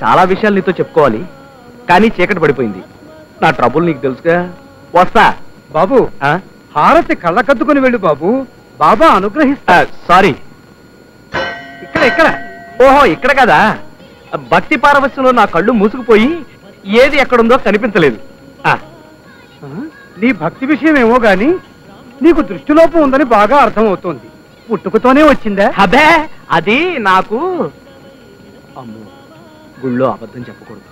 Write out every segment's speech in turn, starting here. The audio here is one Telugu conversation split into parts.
చాలా విషయాలు నీతో చెప్పుకోవాలి, కానీ చీకటి పడిపోయింది. నా ట్రబుల్ నీకు తెలుసుగా. వస్తా బాబు. హారతి కళ్ళకద్దుకుని వెళ్ళు బాబు, బాబా అనుగ్రహిస్తా. సారీ, ఇక్కడ. ఓహో ఇక్కడ కదా. భక్తి పారవశ్యంలో నా కళ్ళు మూసుకుపోయి ఏది ఎక్కడుందో కనిపించలేదు. నీ భక్తి విషయం ఏమో గాని నీకు దృష్టిలోపం ఉందని బాగా అర్థమవుతోంది. పుట్టుకతోనే వచ్చిందా? అబే అది నాకు. అమ్మో, గుళ్ళో అబద్ధం చెప్పకూడదు.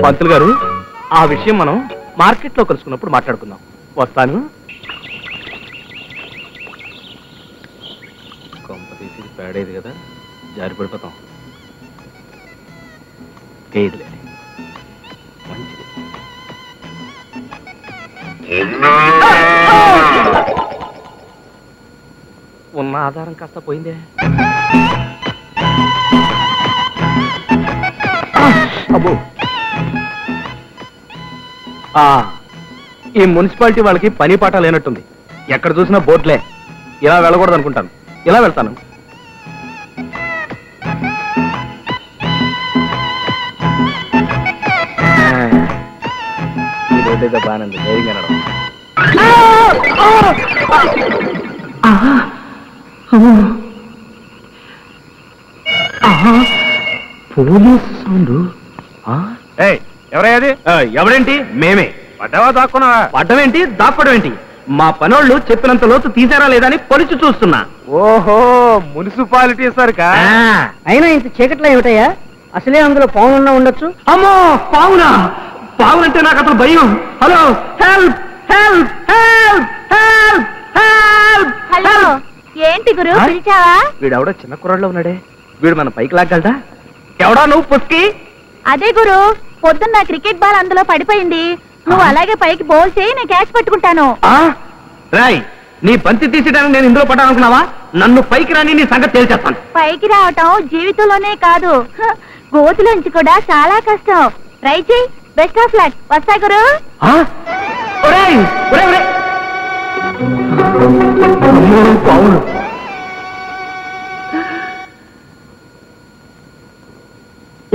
పంతులు గారు, ఆ విషయం మనం మార్కెట్లో కలుసుకున్నప్పుడు మాట్లాడుకుందాం. వస్తాను. కొంప తీసి పేడేది కదా, జారి పడిపోతాం. కేదులే మంచిది. ఉన్న ఆధారం కాస్త పోయిందే. అబ్బో, ఈ మున్సిపాలిటీ వాళ్ళకి పని పాట లేనట్టుంది. ఎక్కడ చూసినా బోర్డులే. ఇలా వెళ్ళకూడదు అనుకుంటాను, ఇలా వెళ్తాను. ఇదేదో బాగానే ధైర్యంగా నడవ. Police sound. ఎవరయ్యాది? ఎవరేంటి? మేమే. పడ్డావా దాక్కున్నావా? పడ్డమేంటి, దాక్కోవడం ఏంటి? మా పనోళ్ళు చెప్పినంత లోతు తీసారా లేదా అని పొలిచి చూస్తున్నా. ఓహో, మున్సిపాలిటీ సరికా? అయినా ఇంత చీకట్లో ఏమిటయ్యా? అసలే అందులో పావునున్నా ఉండొచ్చు. అమ్మో, పావునా? పావునంటే నాకు అసలు భయం. Hello, help help help help help. Hello, ఏంటి గురు పిలిచావా? వీడెవడో చిన్న కుర్రాళ్ళలో ఉన్నాడే, వీడు మన పైకి లాగలదా? ఎవడా నువ్వు పుస్కి? అదే గురు, పొద్దున్న క్రికెట్ బాల్ అందులో పడిపోయింది. నువ్వు అలాగే పైకి బౌల్ చేయి, నేను క్యాచ్ పట్టుకుంటాను. రాయ్, నీ బంతి తీసేయడానికి నేను ఇందులో పడ్డానుకున్నావా? నన్ను పైకి రాని నీ సంగతి తేల్చేస్తాను. పైకి రావటం జీవితంలోనే కాదు, గోతులోంచి కూడా చాలా కష్టం. ట్రై చేయి. Best of luck. వస్తా గురు.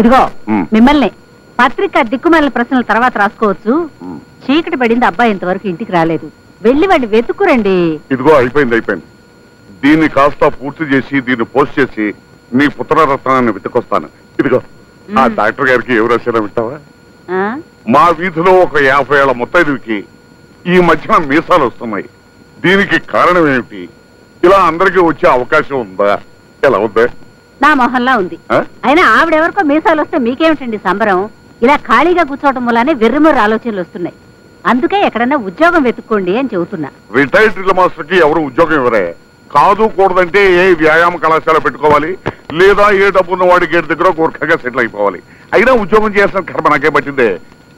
ఇదిగో మిమ్మల్ని పత్రిక దిక్కుమాలిన ప్రశ్నల తర్వాత రాసుకోవచ్చు. చీకటి పడింది, అబ్బాయి ఇంతవరకు ఇంటికి రాలేదు. వెళ్ళి వాడిని వెతుక్కురండి. ఇదిగో అయిపోయింది. దీన్ని కాస్త పూర్తి చేసి దీన్ని పోస్ట్ చేసి నీ పుత్రరత్నాన్ని వెతుకొస్తాను. ఇదిగో ఆ డాక్టర్ గారికి ఎవరు రాశారో వింటావా? మా వీధిలో ఒక 50 ఏళ్ల ముత్తైదుకి ఈ మధ్య మీసాలు వస్తున్నాయి. దీనికి కారణం ఏమిటి? ఇలా అందరికీ వచ్చే అవకాశం ఉందా? ఎలా ఉందా? నా మొహంలా ఉంది. అయినా ఆవిడెవరికో మీసాలు వస్తే మీకేమిటండి సంబరం? ఇలా ఖాళీగా కూర్చోవటం వల్లనే వెర్రిమొర్రి ఆలోచనలు వస్తున్నాయి. అందుకే ఎక్కడన్నా ఉద్యోగం వెతుక్కోండి అని చెబుతున్నా. రిటైర్డ్ డ్రిల్ మాస్టర్ కి ఎవరు ఉద్యోగం ఇవ్వరే. కాదు కూడదంటే ఏ వ్యాయామ కళాశాల పెట్టుకోవాలి, లేదా ఏ డబ్బున్న వాడి గేట్ దగ్గర గోర్ఖగా సెటిల్ అయిపోవాలి. అయినా ఉద్యోగం చేయాల్సిన కర్మ నాకే పట్టిందే.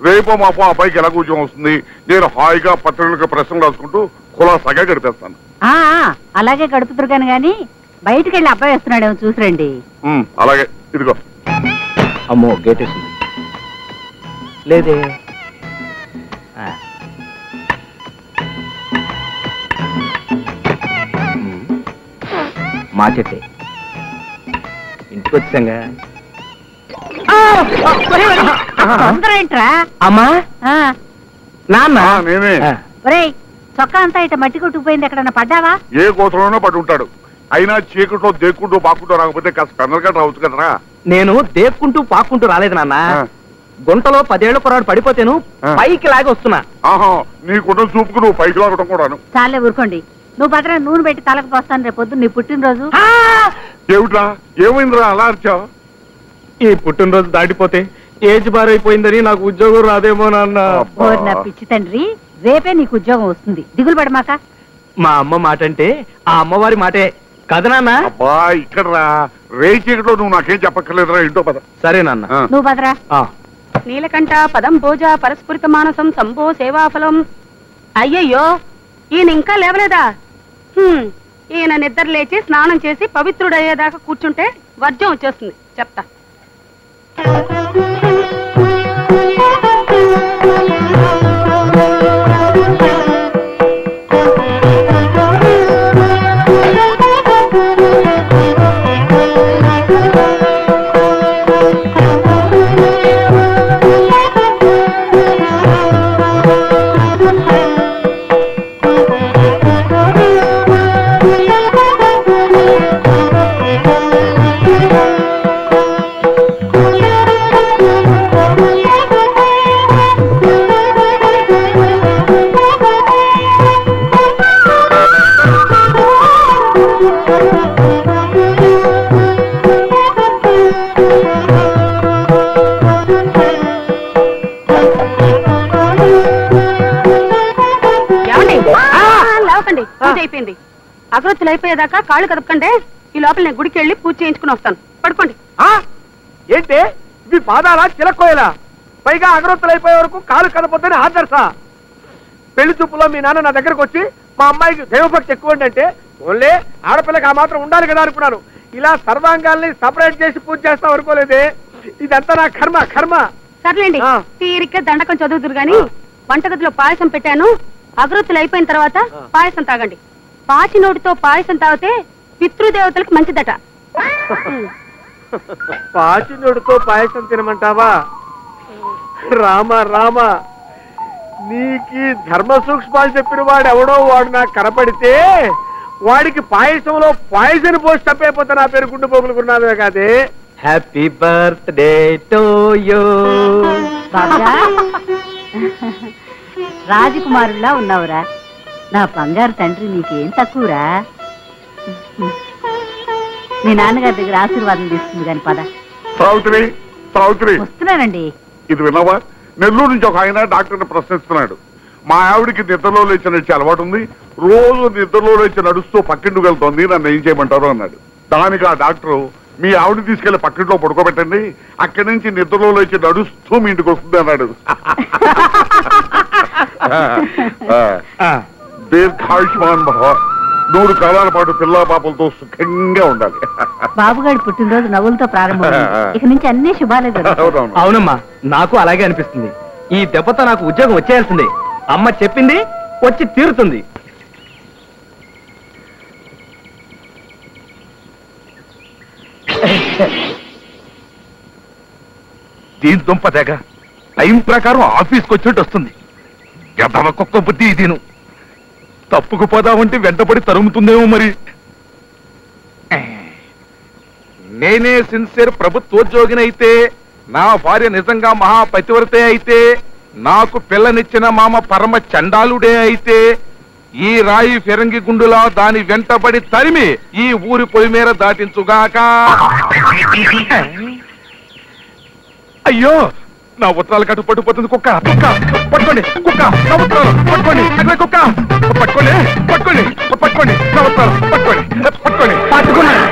రేపో మాపో అబ్బాయికి ఎలాగో ఉద్యోగం వస్తుంది. నేను హాయిగా పత్రికలకు ప్రశ్నలు రాసుకుంటూ కులాసాగా గడిపేస్తాను. అలాగే గడుపుతురు కానీ బయటికి వెళ్ళి అబ్బాయి వస్తున్నాడేమో చూసిరండి. అలాగే. ఇదిగో. అమ్మో, గేట్ వేసింది లేదే. మా చెట్టే. ఇంటికి వచ్చాంగా. ఏంట్రా అమ్మా? నాన్న నేనే. ఒరేయ్, చొక్కా అంతా ఇట మట్టి కొట్టుకుపోయింది. ఎక్కడన్నా పడ్డావా? ఏ గోత్రంలోనో పడి ఉంటాడు. అయినా చీకట్లో దేక్కుంటూ పాక్కుంటూ రాకపోతే కాస్త పెద్దగా రావచ్చు కదరా. నేను దేక్కుంటూ పాక్కుంటూ రాలేదు నాన్న. గుంటలో 10 ఏళ్ల కుర్రాడు పడిపోతేను పైకి లాగి వస్తున్నా. ఆహా, నీకున్న చూపుకు నువ్వు పైకి లాగడం కూడాను. చాలే ఊరుకోండి. నువ్వు భద్ర నూనె పెట్టి తలకు పోస్తాను రేపు పొద్దున్న నీ పుట్టినరోజు. ఏమిట్రా, ఏమైందిరా అలా అరిచావు? ఈ పుట్టినరోజు దాటిపోతే ఏజ్ బార్ అయిపోయిందని నాకు ఉద్యోగం రాదేమో నాన్న. నా పిచ్చి తండ్రి, రేపే నీకు ఉద్యోగం వస్తుంది, దిగులు పడమాక. మా అమ్మ మాట అంటే ఆ అమ్మవారి మాటే కదా నాన్న. అబ్బా, ఇక్కడ రా. రే చీకట్లో నువ్వు నాకేం చెప్పక్కర్లేదురా. ఇంటో పద. సరే నాన్న. నువ్వు భద్రా. నీలకంఠ పదం భోజ పరస్ఫురిత మానసం సంభో సేవాఫలం. అయ్యయ్యో, ఈయన ఇంకా లేవలేదా? ఈయన నిద్ర లేచి స్నానం చేసి పవిత్రుడయ్యేదాకా కూర్చుంటే వర్జం వచ్చేస్తుంది. చెప్తా. అగరొత్తులు అయిపోయేదాకా కాళ్ళు కదపకండి. ఈ లోపల నేను గుడికి వెళ్ళి పూజ చేయించుకుని వస్తాను. పడుకోండి. ఏంటి మీ పాదాలా చిలక్కోయలా? పైగా అగరొత్తులు అయిపోయే వరకు కాలు కదపొద్దని ఆదర్శా? పెళ్లి చూపులో మీ నాన్న నా దగ్గరకు వచ్చి మా అమ్మాయికి దైవభక్తి ఎక్కువ అంటే ఓన్లీ ఆడపిల్లకి ఆ మాత్రం ఉండాలి కదా అనుకున్నాను. ఇలా సర్వాంగాల్ని సపరేట్ చేసి పూజ చేస్తాం అనుకోలేదే. ఇదంతా నా కర్మ కర్మ. సర్లేండి, తీరిగ్గా దండకం చదువుతురు గాని వంటగదిలో పాయసం పెట్టాను. అగరొత్తులు అయిపోయిన తర్వాత పాయసం తాగండి. పాచి నోటితో పాయసం తాగితే పితృదేవతలకు మంచిదట. పాచినోడితో పాయసం తినమంటావా? రామ రామ, నీకి ధర్మ సూక్ష్మాలు చెప్పిన వాడు ఎవడో వాడు నాకు కనపడితే వాడికి పాయసంలో పాయసం పోసి తప్పైపోతే నా పేరు గుండు పోగులుకున్నావే కాదే. Happy birthday to you. రాజకుమారుల్లా ఉన్నావురా నా బంగారు తండ్రి. నీకేం తక్కువరా? మీ నాన్నగారి దగ్గర ఆశీర్వాదం తీసుకుంది కాని పద. సావిత్రి సావిత్రి వస్తున్నానండి. ఇది విన్నావా? నెల్లూరు నుంచి ఒక ఆయన డాక్టర్ని ప్రశ్నిస్తున్నాడు. మా ఆవిడికి నిద్రలో లేచి నడిచే అలవాటు ఉంది. రోజు నిద్రలో లేచి నడుస్తూ పక్కింటికి వెళ్తోంది, నన్ను ఏం చేయమంటారు అన్నాడు. దానికి ఆ డాక్టరు, మీ ఆవిడని తీసుకెళ్లి పక్కింట్లో పడుకోబెట్టండి, అక్కడి నుంచి నిద్రలో లేచి నడుస్తూ మీ ఇంటికి వస్తుంది అన్నాడు. దీర్ఘాయుష్మాన్ భవ, 100 కాలాల పాటు పిల్లా పాపలతో సుఖంగా ఉండాలి. బాబుగాడి పుట్టినరోజు నవ్వులతో ప్రారంభం. ఇక నుంచి అన్ని శుభాలే జరుగుతాయి. అవునమ్మా, నాకు అలాగే అనిపిస్తుంది. ఈ దెబ్బతో నాకు ఉద్యోగం వచ్చేయాల్సిందే. అమ్మ చెప్పింది వచ్చి తీరుతుంది. దీని దుంప తెగ టైం ప్రకారం ఆఫీస్కి వచ్చినట్టు వస్తుంది. గదవ కుక్క బుద్ధి దీను. తప్పుకు పోదామంటే వెంటపడి తరుముతుందేమో మరి. నేనే సిన్సియర్ ప్రభుత్వోద్యోగినైతే, నా భార్య నిజంగా మహాపతివ్రతే అయితే, నాకు పిల్లనిచ్చిన మామ పరమ చండాలుడే అయితే, ఈ రాయి ఫిరంగి గుండులా దాని వెంటబడి తరిమి ఈ ఊరి పొలిమేర దాటించుగాక. అయ్యో, నా ఉత్తరాలు కట్టు పట్టుకుపోతుంది. కుక్క కుక్క పట్టుకోండి, కుక్క నా ఉత్తరాలు పట్టుకోండి, కుక్క పట్టుకోండి పట్టుకోండి పట్టుకోండి, నా ఉత్తరాలు పట్టుకోండి పట్టుకోండి. పట్టుకున్నాను.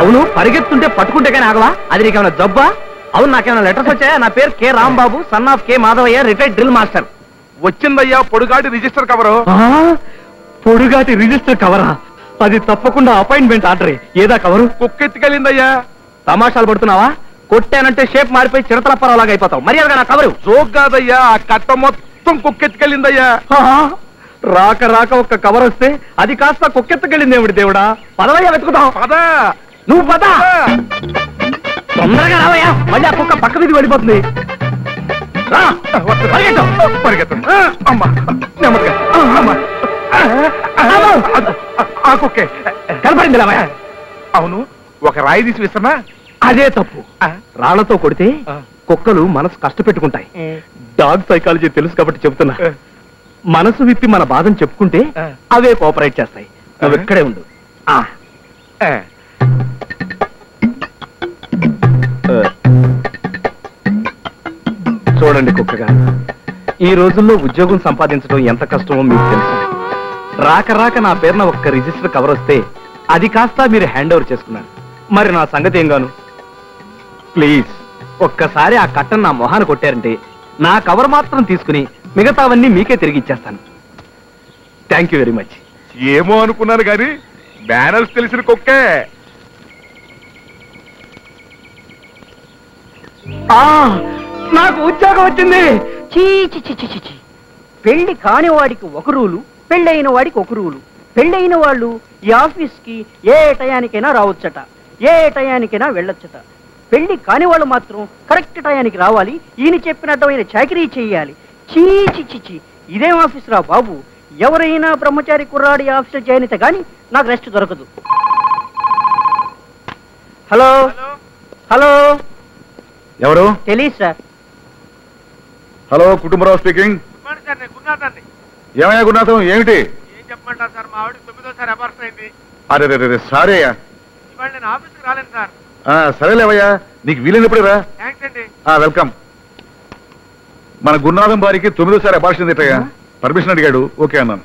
అవును, పరిగెత్తుంటే పట్టుకుంటే కానీ ఆగవా? అది నీకేమైనా జబ్బా? అవును, నాకేమైనా లెటర్స్ వచ్చాయా? నా పేరు K Rambabu, son of K Madhavayya, retired drill master. వచ్చిందయ్యా పొడుగాటి రిజిస్టర్ కవరు. పొడుగాటి రిజిస్టర్ కవరా? అది తప్పకుండా అపాయింట్మెంట్ ఆర్డర్. ఏదా కవరు? కుక్కెత్తికెళ్ళిందయ్యా. తమాషాలు పడుతున్నావా? కొట్టానంటే షేప్ మారిపోయి చిరతల పరవలాగా అయిపోతావు. మర్యాదగా నా కవరు. జోక్ కాదయ్యా, ఆ కట్ట మొత్తం కుక్కెత్తికెళ్ళిందయ్యా. రాక రాక ఒక్క కవర్ వస్తే అది కాస్త కుక్కెత్తకెళ్ళింది. ఏమిటి దేవుడా, పదవయ్యా వెతుకుతావు. పద, నువ్వు పద, తొందరగా రావయ్యా. మళ్ళీ ఆ కుక్క పక్క మీద వెళ్ళిపోతుంది. పరిగెత్తండి. అమ్మా నెమ్మదిగా. అమ్మా ఆ కుక్కే కనపడింది రావయ్యా. అవును, ఒక రాయి తీసి విస్తున్నా. అదే తప్పు. రాళ్లతో కొడితే కుక్కలు మనసు కష్టపెట్టుకుంటాయి. డాగ్ సైకాలజీ తెలుసు కాబట్టి చెప్తున్నా. మనసు విప్పి మన బాధను చెప్పుకుంటే అవే కోఆపరేట్ చేస్తాయి. నువ్వు ఇక్కడే ఉండు. చూడండి కుక్కగా, ఈ రోజుల్లో ఉద్యోగం సంపాదించడం ఎంత కష్టమో మీకు తెలుసు. రాక రాక నా పేరున ఒక్క రిజిస్టర్ కవర్ వస్తే అది కాస్త మీరు హ్యాండ్ ఓవర్ చేసుకున్నారు. మరి నా సంగతి ఏం గాను? ప్లీజ్ ఒక్కసారి ఆ కట్టను నా మొహాన్ని కొట్టారంటే నా కవర్ మాత్రం తీసుకుని మిగతావన్నీ మీకే తిరిగి ఇచ్చేస్తాను. Thank you very much. ఏమో అనుకున్నాను కానీ బ్యానర్స్ తెలిసిన కుక్కే. నాకు ఉద్యోగం వచ్చింది. చీ చీ చీ చీ చీ. పెళ్లి కాని వాడికి ఒక రూలు, పెళ్ళైన వాడికి ఒక రూలు. పెళ్ళైన వాళ్ళు ఈ ఆఫీస్కి ఏ టయానికైనా రావచ్చట, ఏ టయానికైనా వెళ్ళొచ్చట. పెళ్లి కాని వాళ్ళు మాత్రం కరెక్ట్ టయానికి రావాలి, ఈయన చెప్పినట్టమైన చాకరీ చెయ్యాలి. చీ చీ చీ చీ. ఇదేం ఆఫీస్ రా బాబు. ఎవరైనా బ్రహ్మచారి కుర్రాడి ఆఫీస్ జాయిన్ అయితే గానీ నాకు రెస్ట్ దొరకదు. హలో హలో, ఎవరు? తెలీదు సార్. Hello, Kutumbarao speaking. ఏమయ్యా గురునాథం, ఏమిటి? ఏం చెప్పమంటారు సార్, మా ఆవిడకి 9వ అబార్షన్ అయింది. అరే సారీ అయ్యా. ఇవాళ నేను ఆఫీస్కి రాలేను సార్. సరేలేవయ్యా, నీకు వీలైనప్పుడే రా. థ్యాంక్స్ అండి. వెల్కమ్. మన గురునాథం వారికి 9వ అబార్షన్ తిట్టయ్యా. పర్మిషన్ అడిగాడు, ఓకే అన్నాను.